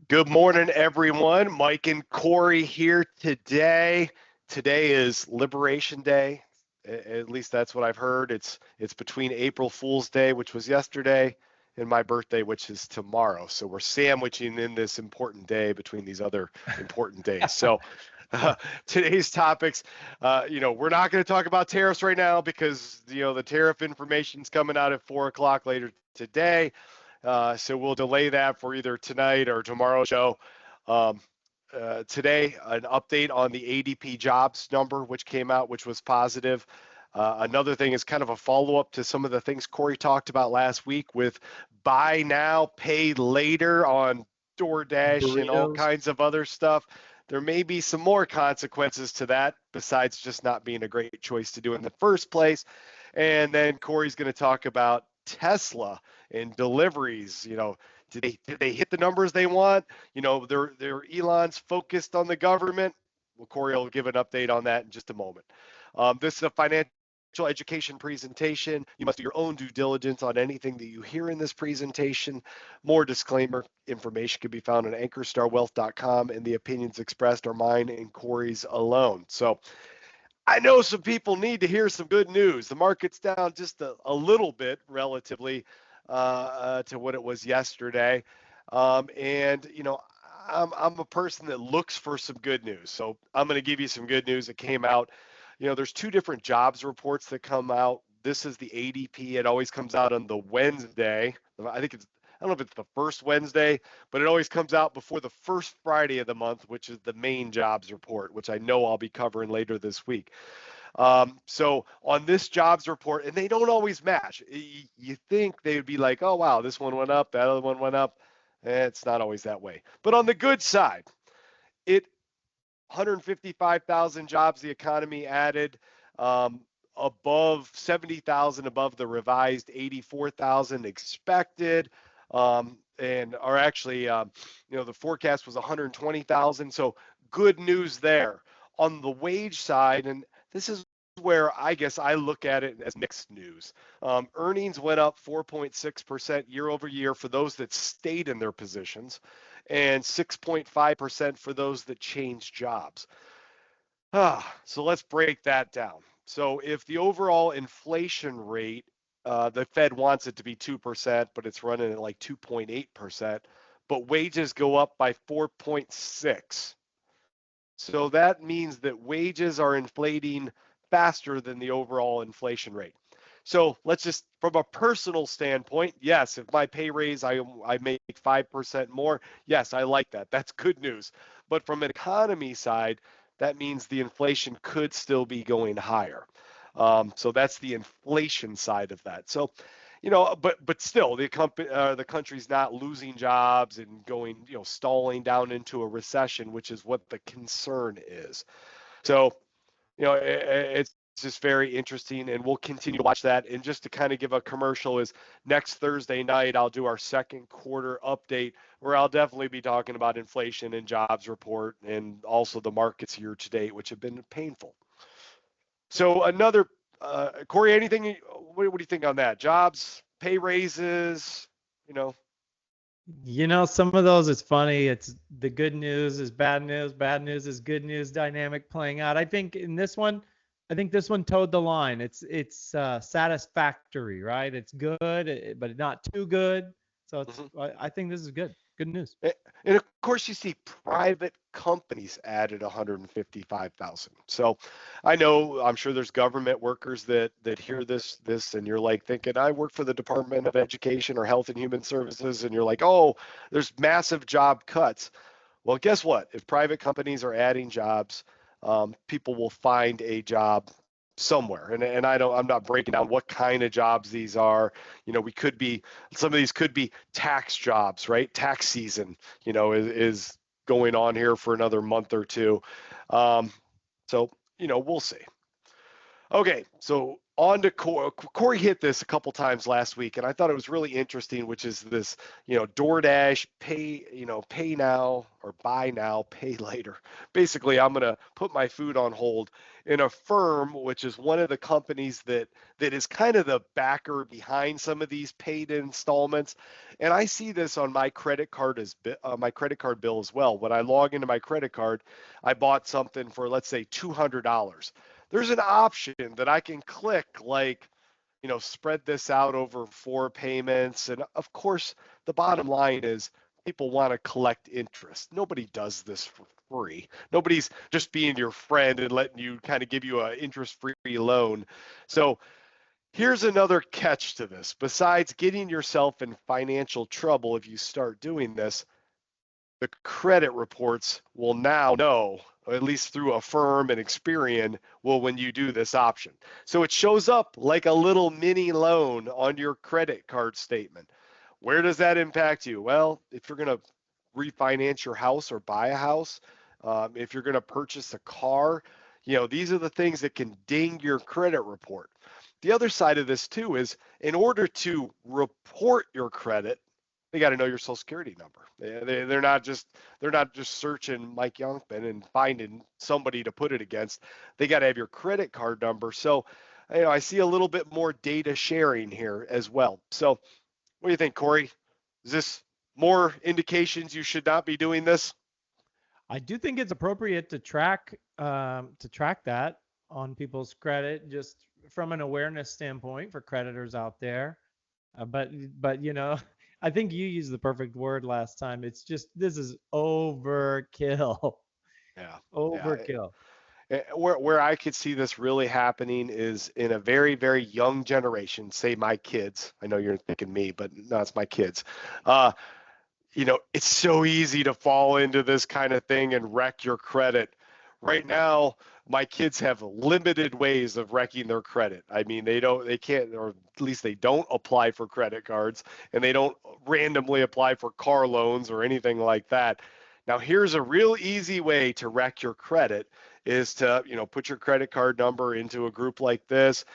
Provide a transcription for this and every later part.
Good morning, everyone. Mike and Corey here today. Today is Liberation Day. At least that's what I've heard. It's between April Fool's Day, which was yesterday, and my birthday, which is tomorrow. So we're sandwiching in this important day between these other important days. So today's topics, we're not going to talk about tariffs right now because the tariff information is coming out at 4 o'clock later today. So we'll delay that for either tonight or tomorrow's show. Today, an update on the ADP jobs number, which came out, which was positive. Another thing is kind of a follow-up to some of the things Corey talked about last week with buy now, pay later on DoorDash and all kinds of other stuff. There may be some more consequences to that besides just not being a great choice to do in the first place. And then Corey's going to talk about Tesla and deliveries. Did they hit the numbers they want? They're Elon's focused on the government. Well, Corey will give an update on that in just a moment. This is a financial education presentation. You must do your own due diligence on anything that you hear in this presentation. More disclaimer information can be found on ankerstarwealth.com, and the opinions expressed are mine and Corey's alone. So I know some people need to hear some good news. The market's down just a little bit relatively to what it was yesterday. I'm a person that looks for some good news. So I'm going to give you some good news that came out. There's two different jobs reports that come out. This is the ADP. It always comes out on the Wednesday. I don't know if it's the first Wednesday, but it always comes out before the first Friday of the month, which is the main jobs report, which I know I'll be covering later this week. So on this jobs report, and they don't always match. You think they would be like, oh, wow, this one went up, that other one went up. It's not always that way. But on the good side, 155,000 jobs the economy added, above 70,000 above the revised 84,000 expected, and are actually, the forecast was 120,000. So good news there. On the wage side, and this is where I guess I look at it as mixed news. Earnings went up 4.6% year over year for those that stayed in their positions, and 6.5% for those that changed jobs. So let's break that down. So if the overall inflation rate, the Fed wants it to be 2%, but it's running at like 2.8%, but wages go up by 4.6. So that means that wages are inflating faster than the overall inflation rate. So let's just, from a personal standpoint, yes, if my pay raise, I make 5% more, yes, I like that. That's good news. But from an economy side, that means the inflation could still be going higher. So that's the inflation side of that. So, but still, the country's not losing jobs and going, stalling down into a recession, which is what the concern is. So, it's just very interesting, and we'll continue to watch that. And just to kind of give a commercial is next Thursday night, I'll do our second quarter update where I'll definitely be talking about inflation and jobs report and also the markets year to date, which have been painful. So another, Corey, anything, what do you think on that? Jobs, pay raises, Some of those, it's funny. It's the good news is bad news is good news dynamic playing out. I think this one towed the line. It's satisfactory, right? It's good, but not too good. So I think this is good. Good news. And of course, you see private companies added 155,000. So I'm sure there's government workers that hear this, and you're like thinking, I work for the Department of Education or Health and Human Services, and you're like, oh, there's massive job cuts. Well, guess what? If private companies are adding jobs, people will find a job somewhere, and I'm not breaking down what kind of jobs these are. Some of these could be tax jobs, right? Tax season, is going on here for another month or two. So we'll see. Okay, so On to Corey. Corey hit this a couple times last week, and I thought it was really interesting, which is this, DoorDash pay, pay now or buy now, pay later. Basically, I'm going to put my food on hold in Affirm, which is one of the companies that is kind of the backer behind some of these paid installments. And I see this on my credit card my credit card bill as well. When I log into my credit card, I bought something for, let's say, $200. There's an option that I can click, like, spread this out over 4 payments. And of course, the bottom line is people want to collect interest. Nobody does this for free. Nobody's just being your friend and letting you kind of give you an interest-free loan. So here's another catch to this. Besides getting yourself in financial trouble if you start doing this, the credit reports will now know, or at least through Affirm and Experian, when you do this option. So it shows up like a little mini loan on your credit card statement. Where does that impact you? Well, if you're going to refinance your house or buy a house, if you're going to purchase a car, these are the things that can ding your credit report. The other side of this too is, in order to report your credit, they got to know your social security number. They're not just searching Mike Youngman and finding somebody to put it against. They got to have your credit card number. So, I see a little bit more data sharing here as well. So, what do you think, Corey? Is this more indications you should not be doing this? I do think it's appropriate to track that on people's credit, just from an awareness standpoint for creditors out there. But I think you used the perfect word last time. It's just, this is overkill. Yeah. Overkill. Yeah. Where I could see this really happening is in a very, very young generation, say my kids. I know you're thinking me, but no, it's my kids. It's so easy to fall into this kind of thing and wreck your credit. Right now, my kids have limited ways of wrecking their credit. I mean, they can't, or at least they don't apply for credit cards, and they don't randomly apply for car loans or anything like that. Now, here's a real easy way to wreck your credit is to, put your credit card number into a group like this,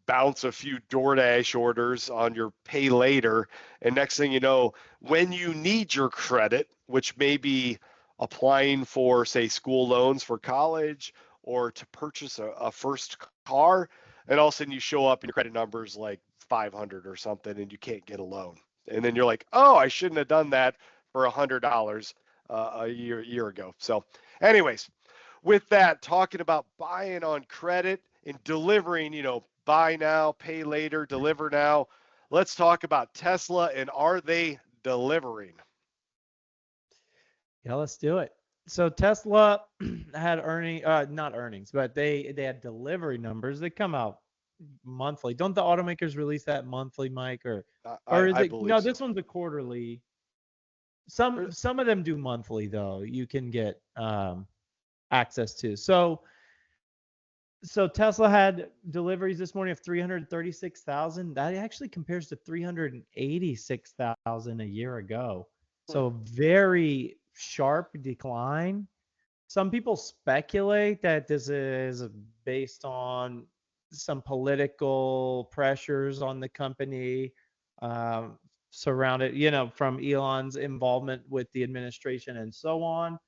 bounce a few DoorDash orders on your pay later. And next thing you know, when you need your credit, which may be applying for, say, school loans for college or to purchase a first car, and all of a sudden you show up and your credit number is like 500 or something and you can't get a loan. And then you're like, oh, I shouldn't have done that for $100 a year ago. So anyways, with that, talking about buying on credit and delivering, buy now, pay later, deliver now. Let's talk about Tesla, and are they delivering? Yeah, let's do it. So Tesla had not earnings, but they had delivery numbers. They come out monthly. Don't the automakers release that monthly, Mike? Or is I it? believe No, so. this one's a quarterly. Some of them do monthly though. You can get access to. So Tesla had deliveries this morning of 336,000. That actually compares to 386,000 a year ago. So very sharp decline. Some people speculate that this is based on some political pressures on the company surrounded, from Elon's involvement with the administration and so on.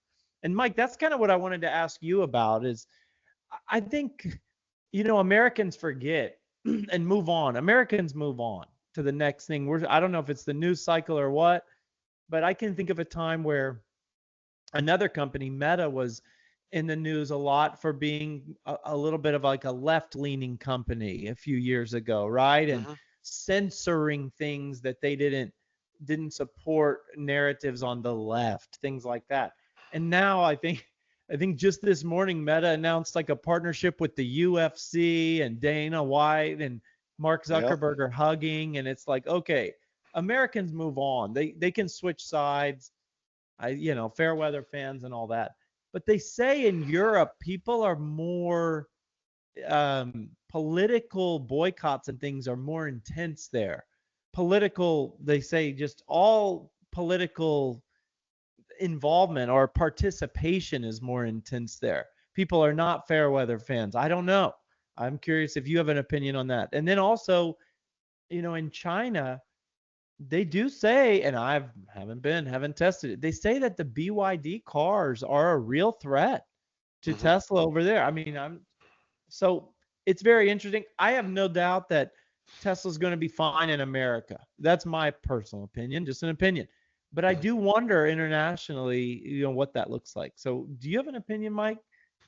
And Mike, that's kind of what I wanted to ask you about is I think, Americans forget and move on. Americans move on to the next thing. I don't know if it's the news cycle or what, but I can think of a time where another company, Meta, was in the news a lot for being a little bit of like a left-leaning company a few years ago, right? And censoring things that they didn't support narratives on the left, things like that. And now I think just this morning Meta announced like a partnership with the UFC and Dana White and Mark Yep. Zuckerberg are hugging, and it's like, okay, Americans move on. They can switch sides. Fair weather fans and all that. But they say in Europe, people are more political boycotts and things are more intense there. They say just all political involvement or participation is more intense there. People are not fair weather fans. I don't know. I'm curious if you have an opinion on that. And then also, in China, they do say, and haven't tested it. They say that the BYD cars are a real threat to Mhm. Tesla over there. I mean, so it's very interesting. I have no doubt that Tesla's going to be fine in America. That's my personal opinion, just an opinion. But I Mhm. do wonder internationally, what that looks like. So, do you have an opinion, Mike?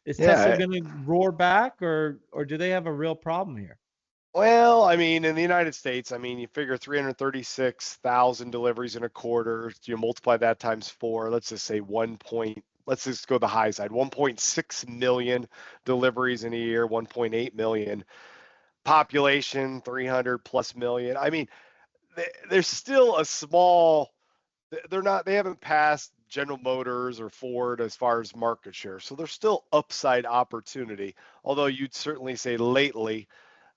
Is Tesla Yeah. going to roar back, or do they have a real problem here? Well, I mean, in the United States, I mean, you figure 336,000 deliveries in a quarter. You multiply that times four. Let's just say let's just go the high side, 1.6 million deliveries in a year, 1.8 million. Population, 300 plus million. I mean, there's still a small, they haven't passed General Motors or Ford as far as market share. So there's still upside opportunity. Although you'd certainly say lately,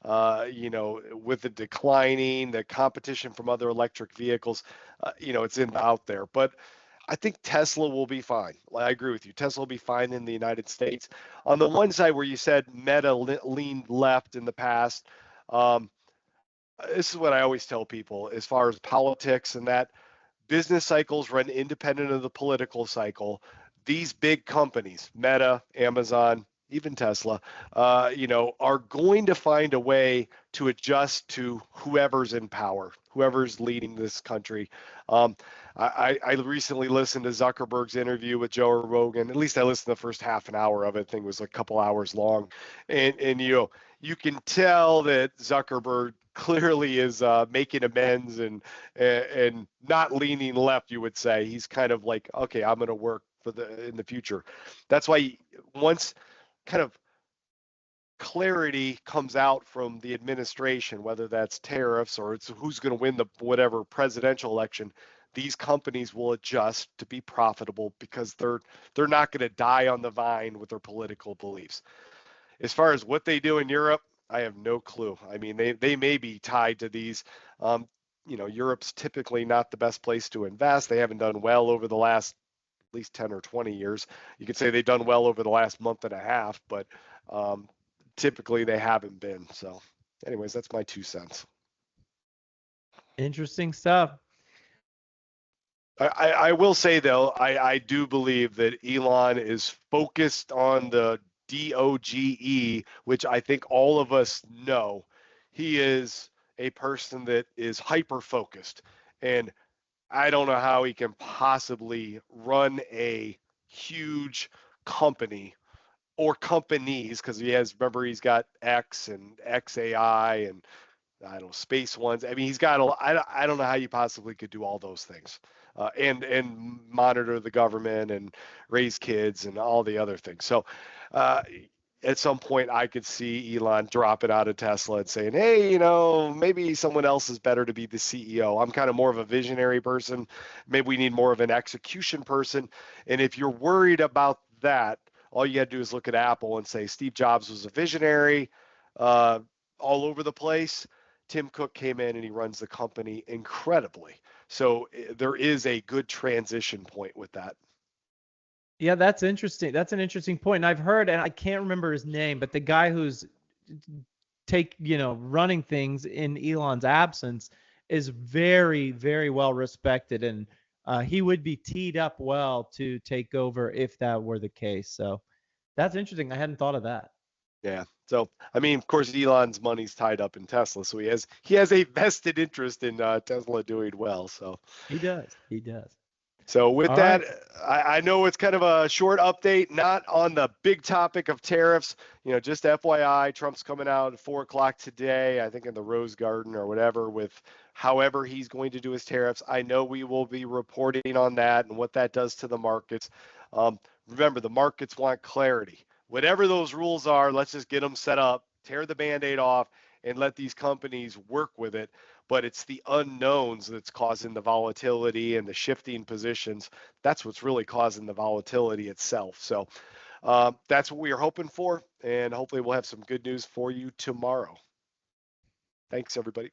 with the declining, the competition from other electric vehicles, it's out there. But I think Tesla will be fine. I agree with you. Tesla will be fine in the United States. On the one side where you said Meta leaned left in the past, um, this is what I always tell people as far as politics and that business cycles run independent of the political cycle. These big companies, Meta, Amazon, even Tesla, are going to find a way to adjust to whoever's in power, whoever's leading this country. Um, I recently listened to Zuckerberg's interview with Joe Rogan. At least I listened to the first half an hour of it. I think it was a couple hours long, and you can tell that Zuckerberg clearly is making amends and not leaning left. You would say he's kind of like, okay, I'm going to work in the future. That's why once kind of clarity comes out from the administration, whether that's tariffs or it's who's going to win the whatever presidential election, these companies will adjust to be profitable because they're not going to die on the vine with their political beliefs. As far as what they do in Europe, I have no clue. I mean, they may be tied to these. Europe's typically not the best place to invest. They haven't done well over the last at least 10 or 20 years. You could say they've done well over the last month and a half, but um, typically they haven't been. So, anyways, that's my 2 cents. Interesting stuff. I will say though, I do believe that Elon is focused on the DOGE, which I think all of us know. He is a person that is hyper focused, and I don't know how he can possibly run a huge company or companies because remember, he's got X and XAI and I don't know, space ones. I mean, he's got I don't know how you possibly could do all those things, and monitor the government and raise kids and all the other things. So, uh, at some point, I could see Elon dropping out of Tesla and saying, "Hey, maybe someone else is better to be the CEO. I'm kind of more of a visionary person. Maybe we need more of an execution person." And if you're worried about that, all you got to do is look at Apple and say Steve Jobs was a visionary, uh, all over the place. Tim Cook came in and he runs the company incredibly. So there is a good transition point with that. Yeah, that's interesting. That's an interesting point. And I've heard, and I can't remember his name, but the guy who's running things in Elon's absence is very, very well respected, and he would be teed up well to take over if that were the case. So that's interesting. I hadn't thought of that. Yeah. So I mean, of course, Elon's money's tied up in Tesla, so he has a vested interest in Tesla doing well. So He does. He does. with All that, right. I know it's kind of a short update, not on the big topic of tariffs. Just FYI, Trump's coming out at 4 o'clock today, I think in the Rose Garden or whatever, with however he's going to do his tariffs. I know we will be reporting on that and what that does to the markets. Remember, the markets want clarity. Whatever those rules are, let's just get them set up, tear the Band-Aid off, and let these companies work with it. But it's the unknowns that's causing the volatility and the shifting positions. That's what's really causing the volatility itself. So that's what we are hoping for, and hopefully we'll have some good news for you tomorrow. Thanks, everybody.